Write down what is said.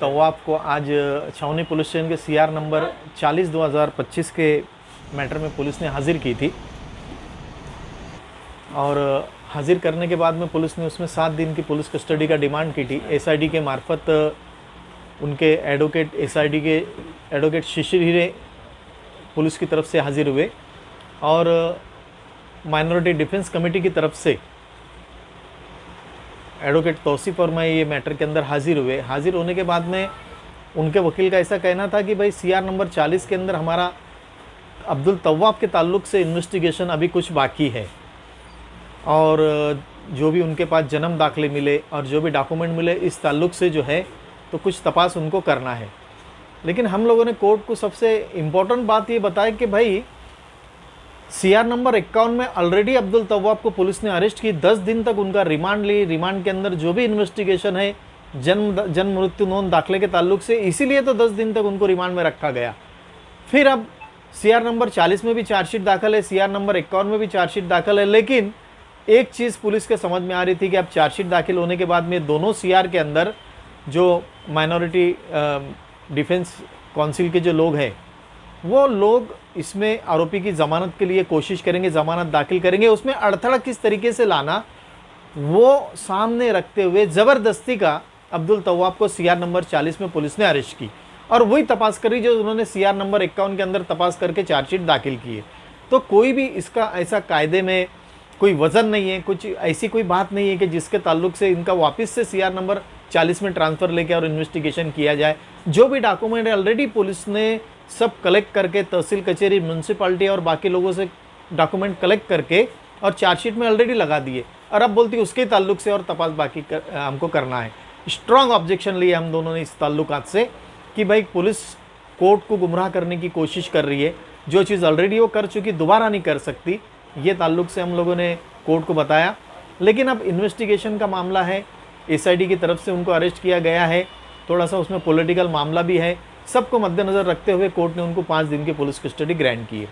तवाब को आज छावनी पुलिस स्टेशन के सीआर नंबर 40/2025 के मैटर में पुलिस ने हाजिर की थी और हाजिर करने के बाद में पुलिस ने उसमें 7 दिन की पुलिस कस्टडी का डिमांड की थी। एसआईडी के मार्फत उनके एसआईडी के एडवोकेट शिशिर हीरे पुलिस की तरफ से हाजिर हुए और माइनॉरिटी डिफेंस कमेटी की तरफ से एडवोकेट तौसीफ और मैं ये मैटर के अंदर हाजिर हुए। हाजिर होने के बाद में उनके वकील का ऐसा कहना था कि भाई सीआर नंबर 40 के अंदर हमारा अब्दुल तव्वाब के ताल्लुक़ से इन्वेस्टिगेशन अभी कुछ बाकी है और जो भी उनके पास जन्म दाखिले मिले और जो भी डॉक्यूमेंट मिले इस ताल्लुक़ से जो है तो कुछ तपास उनको करना है। लेकिन हम लोगों ने कोर्ट को सबसे इम्पोर्टेंट बात ये बताई कि भाई सीआर नंबर 51 में ऑलरेडी अब्दुल तव्वाब को पुलिस ने अरेस्ट की, 10 दिन तक उनका रिमांड ली। रिमांड के अंदर जो भी इन्वेस्टिगेशन है जन्म मृत्यु नोंद दाखिले के ताल्लुक से, इसीलिए तो 10 दिन तक उनको रिमांड में रखा गया। फिर अब सीआर नंबर 40 में भी चार्जशीट दाखिल है, सीआर नंबर 51 में भी चार्जशीट दाखिल है। लेकिन एक चीज़ पुलिस के समझ में आ रही थी कि अब चार्जशीट दाखिल होने के बाद में दोनों सीआर के अंदर जो माइनॉरिटी डिफेंस काउंसिल के जो लोग हैं वो लोग इसमें आरोपी की ज़मानत के लिए कोशिश करेंगे, ज़मानत दाखिल करेंगे। उसमें अड़थड़ा किस तरीके से लाना वो सामने रखते हुए ज़बरदस्ती का अब्दुल तव्वाब को सीआर नंबर 40 में पुलिस ने अरेस्ट की और वही तपास करी जो उन्होंने सीआर नंबर 51 के अंदर तपास करके चार्जशीट दाखिल की है। तो कोई भी इसका ऐसा कायदे में कोई वज़न नहीं है, कुछ ऐसी कोई बात नहीं है कि जिसके ताल्लुक से इनका वापस से सीआर नंबर 40 में ट्रांसफ़र लेके और इन्वेस्टिगेशन किया जाए। जो भी डॉक्यूमेंट है ऑलरेडी पुलिस ने सब कलेक्ट करके तहसील कचहरी म्यूनसिपाल्टी और बाकी लोगों से डॉक्यूमेंट कलेक्ट करके और चार्जशीट में ऑलरेडी लगा दिए और अब बोलती उसके ताल्लुक से और तपास बाकी हमको करना है। स्ट्रॉन्ग ऑब्जेक्शन लिए हम दोनों ने इस ताल्लुकात से कि भाई पुलिस कोर्ट को गुमराह करने की कोशिश कर रही है, जो चीज़ ऑलरेडी वो कर चुकी दोबारा नहीं कर सकती। ये ताल्लुक से हम लोगों ने कोर्ट को बताया। लेकिन अब इन्वेस्टिगेशन का मामला है, एसआईडी की तरफ से उनको अरेस्ट किया गया है, थोड़ा सा उसमें पॉलिटिकल मामला भी है। सबको मद्देनज़र रखते हुए कोर्ट ने उनको 5 दिन की पुलिस कस्टडी ग्रांट की है।